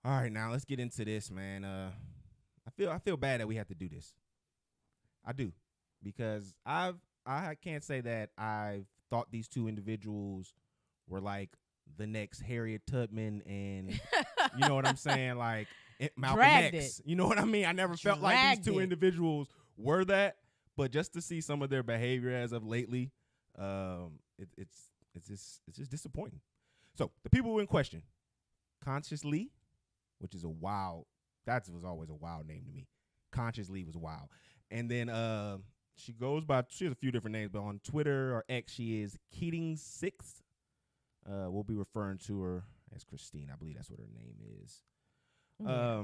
All right, now let's get into this, man. I feel bad that we have to do this. I do, because I can't say that I've thought these two individuals were like the next Harriet Tubman and you know what I'm saying, like Malcolm Dragged X. it. You know what I mean? I never felt like Dragged these two it. individuals were that, but just to see some of their behavior as of lately, it's just disappointing. So the people in question, Conscious Lee, which is that was always a wild name to me. Conscious Lee was wild. And then she has a few different names, but on Twitter or X, she is KeatingSixth. We'll be referring to her as Christine. I believe that's what her name is. Yeah.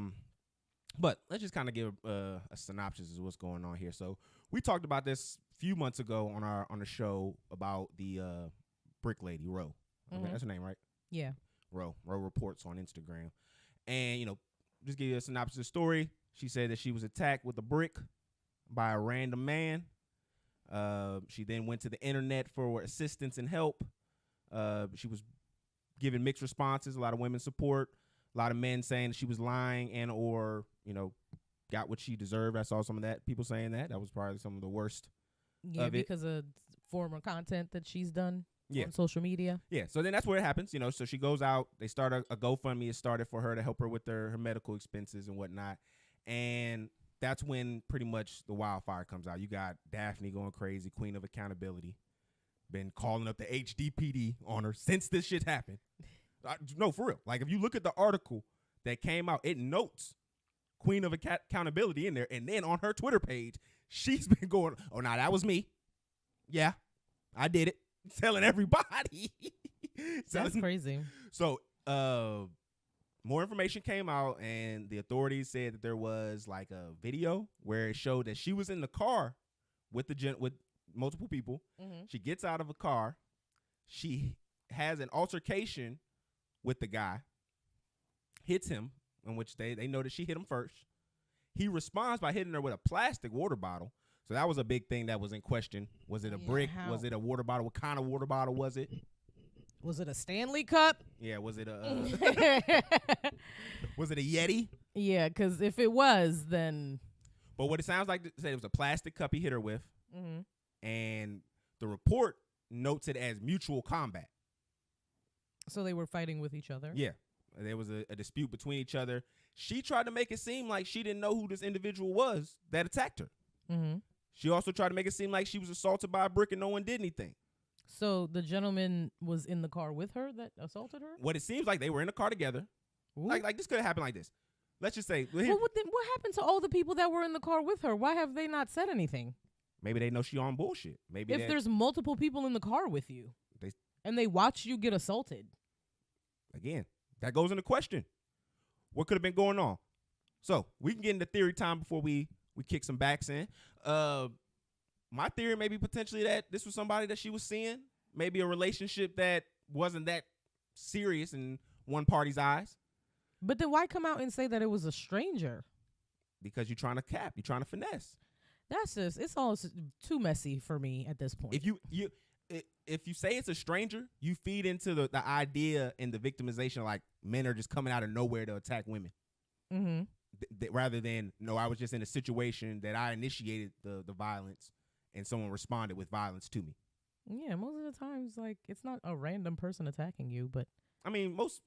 But let's just kind of give a synopsis of what's going on here. So we talked about this a few months ago on the show about the brick lady, Ro. Mhm. That's her name, right? Yeah. Ro reports on Instagram. And, just give you a synopsis of the story. She said that she was attacked with a brick by a random man. She then went to the internet for assistance and help. She was given mixed responses, a lot of women support, a lot of men saying she was lying and or, got what she deserved. I saw some of that, people saying that. That was probably some of the worst. Yeah, because of former content that she's done on social media. Yeah, so then that's where it happens, so she goes out. They start a GoFundMe is started for her to help her with her medical expenses and whatnot. And that's when pretty much the wildfire comes out. You got Daphne going crazy, queen of accountability, been calling up the HDPD on her since this shit happened. No, for real. Like, if you look at the article that came out, it notes queen of accountability in there. And then on her Twitter page, she's been going, oh, nah, that was me. Yeah, I did it. Telling everybody. That's crazy. So, more information came out, and the authorities said that there was like a video where it showed that she was in the car with with multiple people. Mm-hmm. She gets out of a car. She has an altercation with the guy, hits him, in which they know that she hit him first. He responds by hitting her with a plastic water bottle. So that was a big thing that was in question. Was it a brick? Was it a water bottle? What kind of water bottle was it? Was it a Stanley Cup? Yeah, was it a was it a Yeti? Yeah, because if it was, then. But what it sounds like, said it was a plastic cup he hit her with, Mm-hmm. and the report notes it as mutual combat. So they were fighting with each other. Yeah, there was a dispute between each other. She tried to make it seem like she didn't know who this individual was that attacked her. Mm-hmm. She also tried to make it seem like she was assaulted by a brick and no one did anything. So the gentleman was in the car with her that assaulted her? What it seems like, they were in the car together. Like this could have happened like this. Let's just say. Well, what happened to all the people that were in the car with her? Why have they not said anything? Maybe they know she on bullshit. Maybe if there's multiple people in the car with you and they watch you get assaulted. Again, that goes into question. What could have been going on? So we can get into theory time before we kick some backs in. My theory may be potentially that this was somebody that she was seeing. Maybe a relationship that wasn't that serious in one party's eyes. But then why come out and say that it was a stranger? Because you're trying to cap. You're trying to finesse. That's just, it's all too messy for me at this point. If you say it's a stranger, you feed into the idea and the victimization, like men are just coming out of nowhere to attack women. Mm-hmm. Rather than, no, I was just in a situation that I initiated the violence and someone responded with violence to me. Yeah, most of the times, like, it's not a random person attacking you, but I mean, most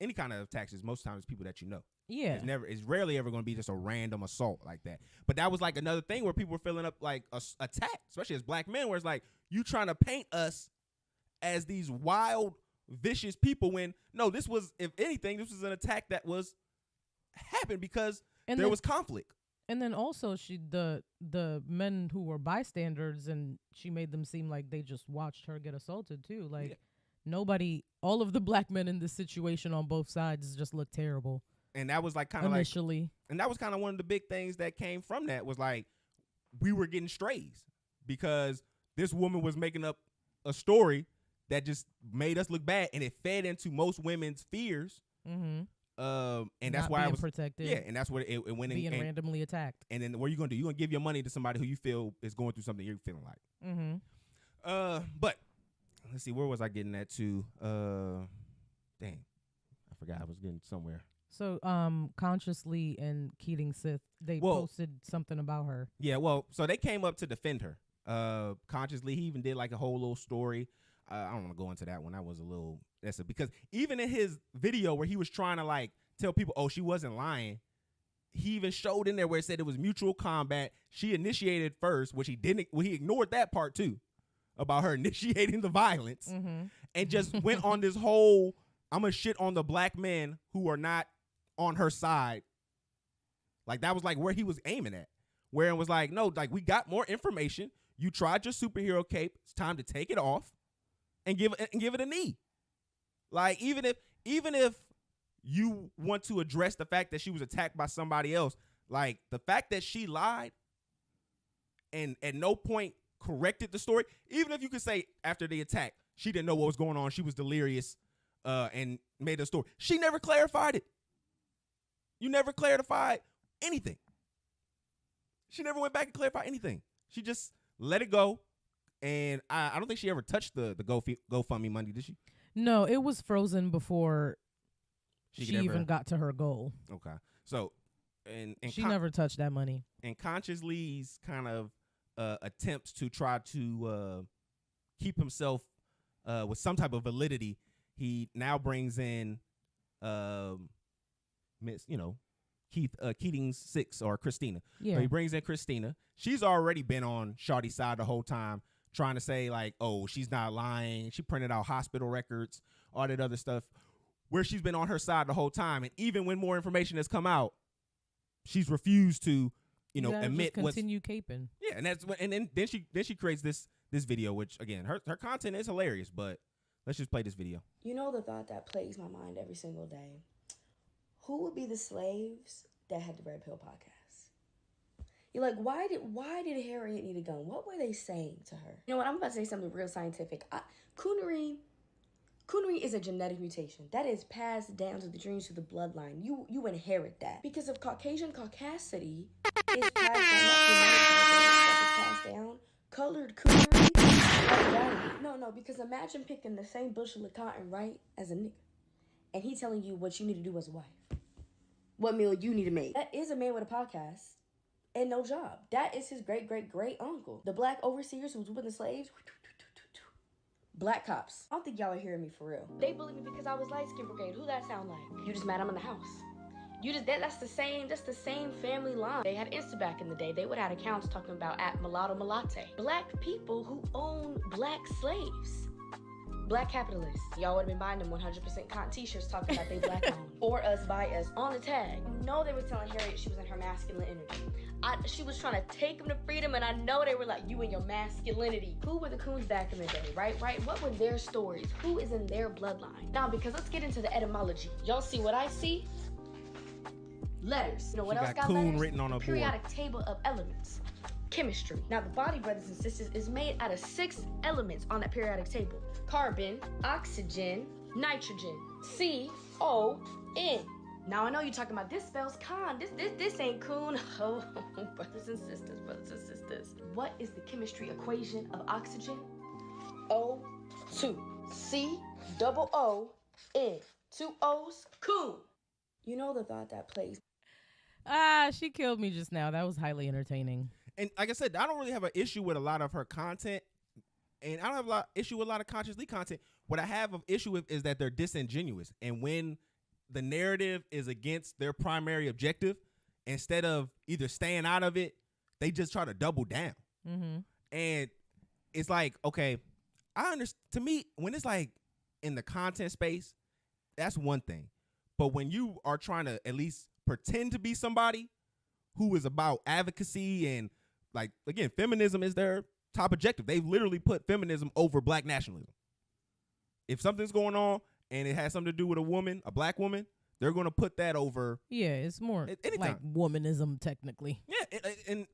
any kind of attacks is most times people that you know. Yeah, it's rarely ever going to be just a random assault like that. But that was like another thing where people were filling up like attack, especially as black men, where it's like you trying to paint us as these wild, vicious people. When no, this was, if anything, this was an attack that was happened because there was conflict. And then also the men who were bystanders, and she made them seem like they just watched her get assaulted too. Like nobody, all of the black men in this situation on both sides just looked terrible. And that was like kind of initially, and that was kind of one of the big things that came from that was like we were getting strays because this woman was making up a story that just made us look bad, and it fed into most women's fears. Mm-hmm. And that's why I was protected. Yeah, and that's what it went in. Being randomly attacked. And then what are you gonna do? You're gonna give your money to somebody who you feel is going through something you're feeling like. Mm-hmm. But let's see, where was I getting at to? Dang, I forgot I was getting somewhere. So, Consciously and KeatingSixth, they Well, posted something about her. Yeah, well, so they came up to defend her. Consciously, he even did like a whole little story. I don't want to go into that one. That was a little because even in his video where he was trying to like tell people, oh, she wasn't lying, he even showed in there where it said it was mutual combat. She initiated first, which he didn't. Well, he ignored that part too about her initiating the violence, and just went on this whole I'm gonna shit on the black men who are not on her side. Like that was like where he was aiming at. Where it was like, no, like we got more information. You tried your superhero cape. It's time to take it off and give it a knee. Like even if you want to address the fact that she was attacked by somebody else, like the fact that she lied and at no point corrected the story, even if you could say after the attack she didn't know what was going on, she was delirious, and made a story. She never clarified it. You never clarified anything. She never went back and clarified anything. She just let it go. And I don't think she ever touched the GoFundMe money, did she? No, it was frozen before she even got to her goal. Okay. So, and she never touched that money. And Consciously's kind of attempts to try to keep himself with some type of validity, he now brings in KeatingSixth or Christina. Yeah. So he brings in Christina. She's already been on Shawty's side the whole time, trying to say like, oh, she's not lying. She printed out hospital records, all that other stuff, where she's been on her side the whole time. And even when more information has come out, she's refused to, admit just continue caping. Yeah, and that's then she creates this video, which again, her content is hilarious, but let's just play this video. You know the thought that plagues my mind every single day. Who would be the slaves that had the Red Pill podcast? You're like, why did Harriet need a gun? What were they saying to her? You know what? I'm about to say something real scientific. Coonery is a genetic mutation that is passed down to the genes, to the bloodline. You inherit that because of Caucasian caucasity is passed down. Colored coonery. No, because imagine picking the same bushel of cotton, right, as a nigga, and he telling you what you need to do as a wife. What meal you need to make. That is a man with a podcast and no job. That is his great uncle. The black overseers who was with the slaves. Black cops. I don't think y'all are hearing me for real. They bullied me because I was light skin brigade. Who that sound like? You just mad I'm in the house. That's the same family line. They had Insta back in the day. They would have accounts talking about at mulatto mulatto. Black people who own black slaves. Black capitalists. Y'all would have been buying them 100% cotton t-shirts talking about they black owned. For us, by us, on the tag. You know they were telling Harriet she was in her masculine energy. She was trying to take them to freedom, and I know they were like, you and your masculinity. Who were the coons back in the day, right? What were their stories? Who is in their bloodline? Now, because let's get into the etymology. Y'all see what I see? Letters. You know what else got letters? Written on a periodic board. Table of elements. Chemistry. Now, the body, brothers and sisters, is made out of 6 elements on that periodic table. Carbon, oxygen, nitrogen, C-O-N. Now, I know you're talking about this spells con. This ain't coon. Oh, brothers and sisters. What is the chemistry equation of oxygen? O2. C-O-O-N. 2 O's, coon. You know the thought that plays. She killed me just now. That was highly entertaining. And like I said, I don't really have an issue with a lot of her content, and I don't have a issue with a lot of Consciously content. What I have an issue with is that they're disingenuous, and when the narrative is against their primary objective, instead of either staying out of it, they just try to double down. Mm-hmm. And it's like, okay, I understand. To me, when it's like in the content space, that's one thing. But when you are trying to at least pretend to be somebody who is about advocacy and, like, again, feminism is their top objective. They've literally put feminism over black nationalism. If something's going on and it has something to do with a woman, a black woman, they're going to put that over. Yeah, it's more like womanism technically. Yeah, and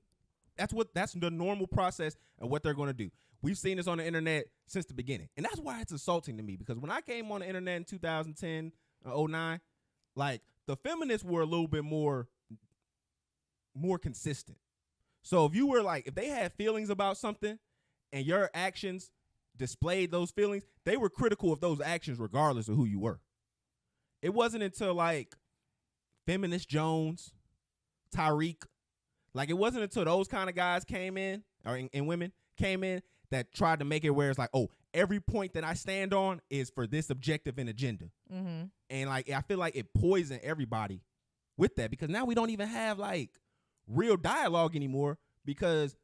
that's the normal process of what they're going to do. We've seen this on the internet since the beginning. And that's why it's insulting to me, because when I came on the internet in 2010, 09, like, the feminists were a little bit more consistent. So if they had feelings about something and your actions displayed those feelings, they were critical of those actions regardless of who you were. It wasn't until like Feminist Jones, Tyreek. Like, it wasn't until those kind of guys came in, or and women came in, that tried to make it where it's like, oh, every point that I stand on is for this objective and agenda. Mm-hmm. And like, I feel like it poisoned everybody with that, because now we don't even have like real dialogue anymore, because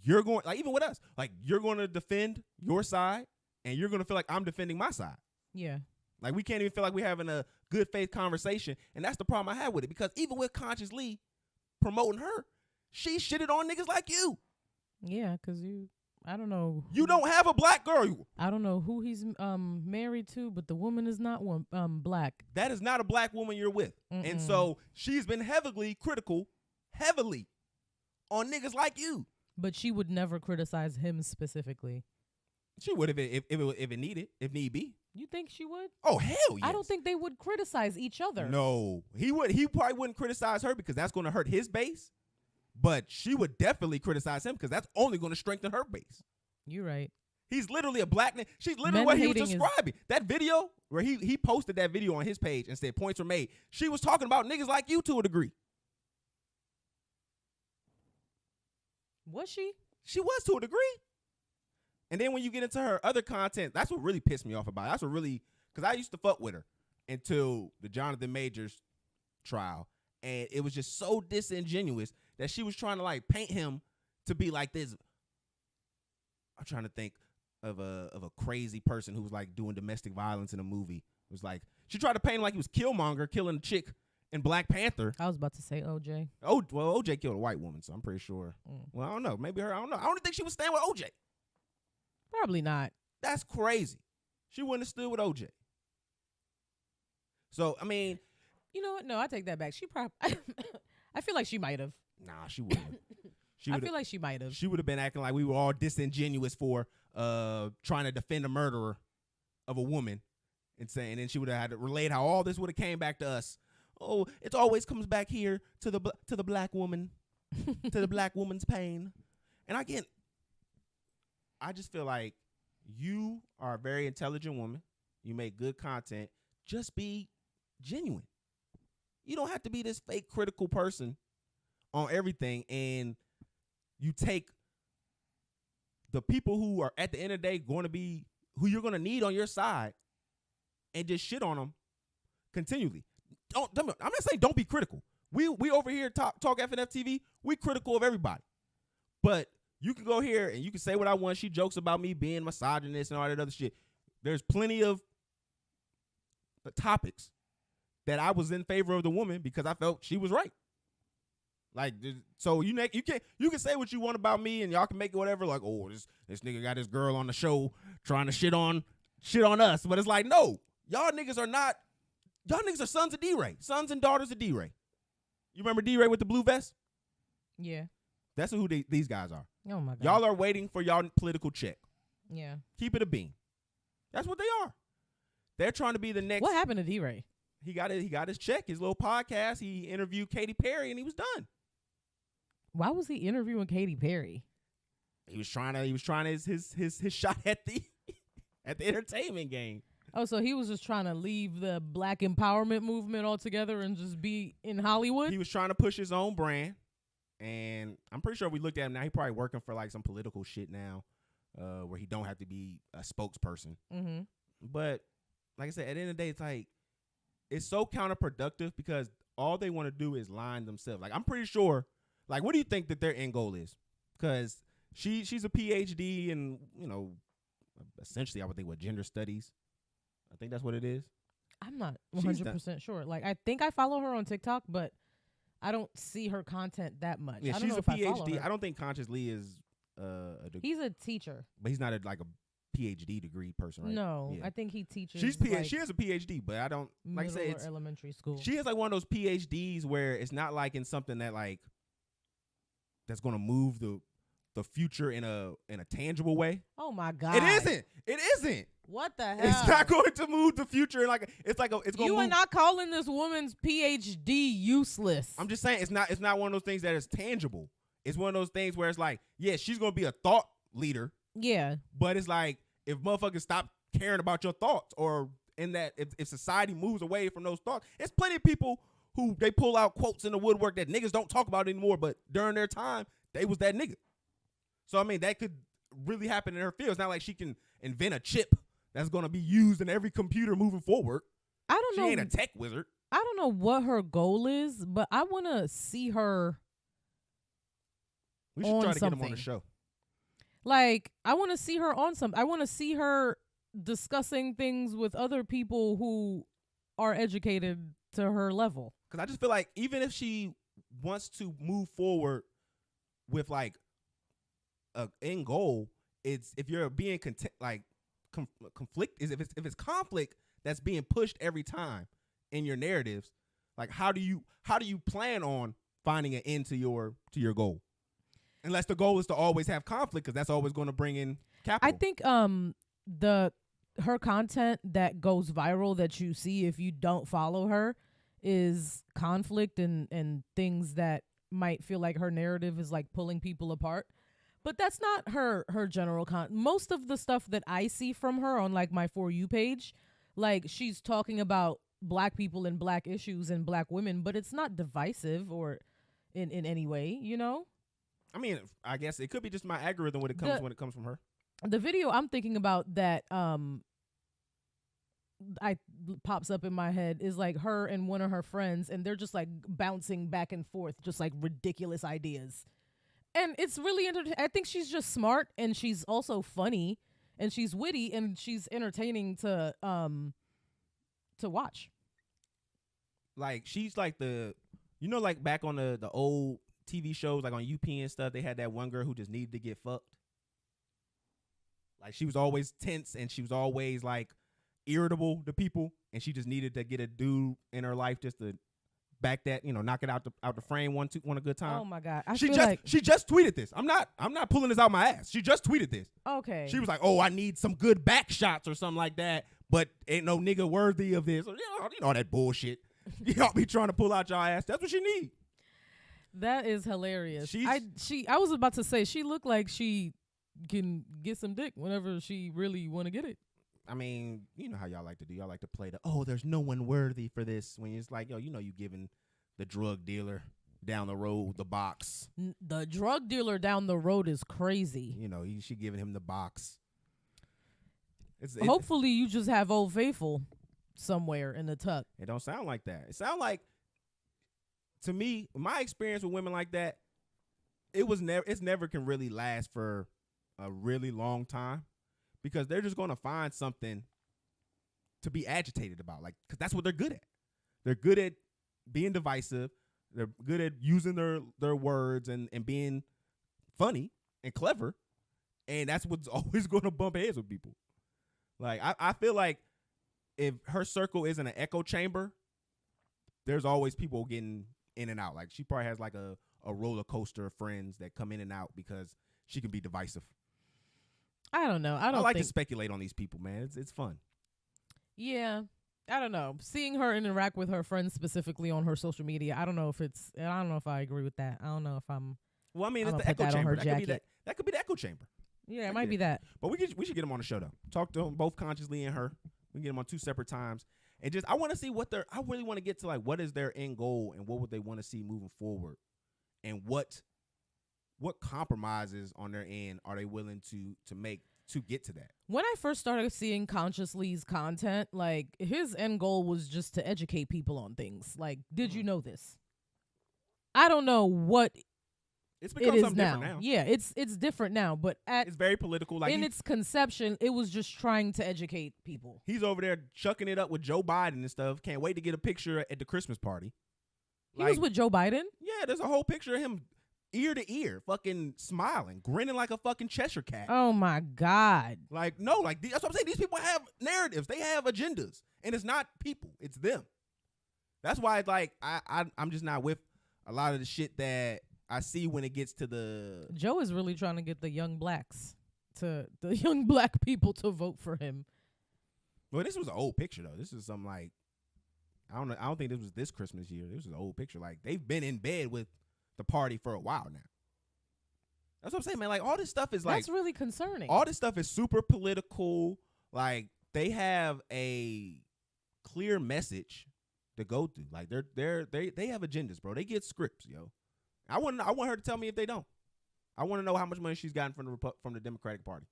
you're going, like, even with us, like, you're going to defend your side and you're going to feel like I'm defending my side. Yeah. Like, we can't even feel like we're having a good faith conversation. And that's the problem I have with it, because even with Conscious Lee promoting her, she shitted on niggas like you. Yeah, because I don't know. You don't have a black girl. I don't know who he's married to, but the woman is not black. That is not a black woman you're with. Mm-mm. And so she's been heavily critical on niggas like you. But she would never criticize him specifically. She would if need be. You think she would? Oh, hell yes. I don't think they would criticize each other. No. He probably wouldn't criticize her, because that's going to hurt his base. But she would definitely criticize him, because that's only going to strengthen her base. You're right. He's literally a black nigga. She's literally what he was describing. That video where he posted that video on his page and said points were made. She was talking about niggas like you to a degree. Was she? She was to a degree. And then when you get into her other content, that's what really pissed me off about it. That's what really, because I used to fuck with her until the Jonathan Majors trial. And it was just so disingenuous that she was trying to like paint him to be like this. I'm trying to think of a crazy person who was like doing domestic violence in a movie. It was like, she tried to paint him like he was Killmonger killing a chick in Black Panther. I was about to say OJ. Oh, well, OJ killed a white woman, so I'm pretty sure. Well, I don't know. Maybe her. I don't know. I don't think she was staying with OJ. Probably not. That's crazy. She wouldn't have stood with OJ. So, I mean. You know what? No, I take that back. She probably. I feel like she might have. Nah, she wouldn't. I feel like she might have. She would have been acting like we were all disingenuous for trying to defend a murderer of a woman, and then she would have had to relate how all this would have came back to us. Oh, it always comes back here to the black woman, to the black woman's pain. And again, I just feel like you are a very intelligent woman. You make good content. Just be genuine. You don't have to be this fake critical person on everything, and you take the people who are at the end of the day going to be who you're going to need on your side and just shit on them continually. I'm not saying don't be critical. We over here talk FNF TV. We critical of everybody, but you can go here and you can say what I want. She jokes about me being misogynist and all that other shit. There's plenty of topics that I was in favor of the woman because I felt she was right. Like, so you can say what you want about me and y'all can make it whatever. Like, oh, this nigga got this girl on the show trying to shit on us. But it's like, no, y'all niggas are sons of D-Ray, sons and daughters of D-Ray. You remember D-Ray with the blue vest? Yeah. That's who these guys are. Oh my God. Y'all are waiting for y'all political check. Yeah. Keep it a bean. That's what they are. They're trying to be the next. What happened to D-Ray? He got his check, his little podcast. He interviewed Katy Perry and he was done. Why was he interviewing Katy Perry? He was trying his shot at the entertainment game. Oh, so he was just trying to leave the black empowerment movement altogether and just be in Hollywood? He was trying to push his own brand. And I'm pretty sure if we looked at him now, he probably working for like some political shit now, where he don't have to be a spokesperson. Mm-hmm. But like I said, at the end of the day, it's like, it's so counterproductive because all they want to do is line themselves. Like, I'm pretty sure, like, what do you think that their end goal is? Because she's a PhD in, essentially I would think gender studies. I think that's what it is. I'm not 100% sure. Like, I think I follow her on TikTok, but I don't see her content that much. Yeah, I don't she's know a if I follow PhD. her. I don't think Conscious Lee is he's a teacher. But he's not a PhD degree person, right? No, yeah. I think he teaches. She has a PhD, but I don't, like I say, it's elementary school. She has like one of those PhDs where it's not like in something that like that's going to move the future in a tangible way. Oh my God. It isn't. What the hell? It's not going to move the future in it's going to You are not calling this woman's PhD useless. I'm just saying it's not one of those things that is tangible. It's one of those things where it's like, yeah, she's going to be a thought leader. Yeah. But it's like, if motherfuckers stop caring about your thoughts, or in that if society moves away from those thoughts, it's plenty of people who they pull out quotes in the woodwork that niggas don't talk about anymore, but during their time, they was that nigga. So, I mean, that could really happen in her field. It's not like she can invent a chip that's going to be used in every computer moving forward. I don't know. She ain't a tech wizard. I don't know what her goal is, but I want to see her. We should try to get him on the show. Like, I want to see her on something. I want to see her discussing things with other people who are educated to her level. Because I just feel like even if she wants to move forward with like a end goal, it's if you're being conflict is if it's conflict that's being pushed every time in your narratives, like how do you plan on finding an end to your goal? Unless the goal is to always have conflict, because that's always going to bring in capital. I think her content that goes viral that you see if you don't follow her is conflict and things that might feel like her narrative is like pulling people apart. But that's not her general most of the stuff that I see from her on like my For You page, like she's talking about black people and black issues and black women, but it's not divisive or in any way, you know? I mean, I guess it could be just my algorithm when it comes from her. The video I'm thinking about that pops up in my head is like her and one of her friends, and they're just like bouncing back and forth, just like ridiculous ideas. And it's really I think she's just smart, and she's also funny, and she's witty, and she's entertaining to watch. Like she's like like back on the old TV shows like on UP and stuff, they had that one girl who just needed to get fucked. Like she was always tense and she was always like irritable to people, and she just needed to get a dude in her life just to back that, knock it out the frame one a good time. Oh my God. She just tweeted this. I'm not pulling this out my ass. She just tweeted this. Okay. She was like, "Oh, I need some good back shots or something like that, but ain't no nigga worthy of this." You know all that bullshit. Y'all be trying to pull out y'all ass. That's what she need. That is hilarious. I was about to say she looked like she can get some dick whenever she really want to get it. I mean, you know how y'all like to do. Y'all like to play there's no one worthy for this, when it's like, you giving the drug dealer down the road the box. The drug dealer down the road is crazy. She giving him the box. Hopefully you just have Old Faithful somewhere in the tuck. It don't sound like that. It sound like, to me, my experience with women like that, it's never can really last for a really long time, because they're just going to find something to be agitated about, like, because that's what they're good at. They're good at being divisive. They're good at using their words and being funny and clever, and that's what's always going to bump heads with people. Like, I feel like if her circle isn't an echo chamber, there's always people getting in and out. Like, she probably has like a roller coaster of friends that come in and out because she can be divisive. I don't know. I like to speculate on these people, man. It's fun. Yeah. I don't know. Seeing her interact with her friends specifically on her social media, I don't know if I agree with that. I don't know if I'm. Well, I mean, it's the echo chamber. That could be the echo chamber. Yeah, it might be that. But we should get them on the show, though. Talk to them both consciously and her. We can get them on 2 separate times. And just, I want to see I really want to get to, like, what is their end goal and what would they want to see moving forward, and what compromises on their end are they willing to make to get to that. When I first started seeing Consciously's content, like, his end goal was just to educate people on things. Like, did you know this? I don't know what it's become something different now. Yeah, it's different now, but it's very political. Like, in its conception, it was just trying to educate people. He's over there chucking it up with Joe Biden and stuff. Can't wait to get a picture at the Christmas party. He was with Joe Biden? Yeah, there's a whole picture of him ear to ear, fucking smiling, grinning like a fucking Cheshire cat. Oh my God. Like, no, like, that's what I'm saying. These people have narratives. They have agendas. And it's not people. It's them. That's why, like, I'm just not with a lot of the shit that I see when it gets to the... Joe is really trying to get the young black people to vote for him. Well, this was an old picture, though. This is some, like, I don't think this was this Christmas year. This was an old picture. Like, they've been in bed with the party for a while now. That's what I'm saying, man. Like, all this stuff is like... That's really concerning. All this stuff is super political. Like, they have a clear message to go through. Like they have agendas, bro. They get scripts, yo. I want her to tell me if they don't. I want to know how much money she's gotten from the Democratic Party.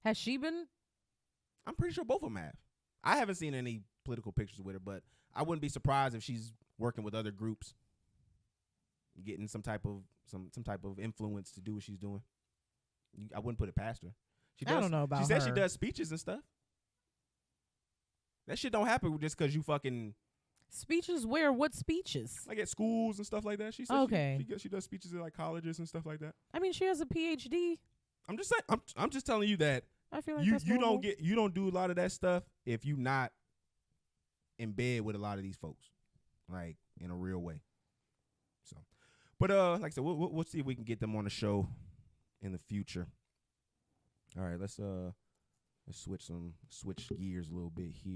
Has she been? I'm pretty sure both of them have. I haven't seen any political pictures with her, but I wouldn't be surprised if she's working with other groups, getting some type of influence to do what she's doing. I wouldn't put it past her. I don't know about her. She said she does speeches and stuff. That shit don't happen just because you fucking... Speeches where? What speeches? Like at schools and stuff like that. She said okay. She does speeches at like colleges and stuff like that. I mean, she has a PhD. I'm just saying. I'm just telling you that I feel like you don't do a lot of that stuff if you not in bed with a lot of these folks, like in a real way. So, but like I said, we'll see if we can get them on the show in the future. All right, let's switch gears a little bit here.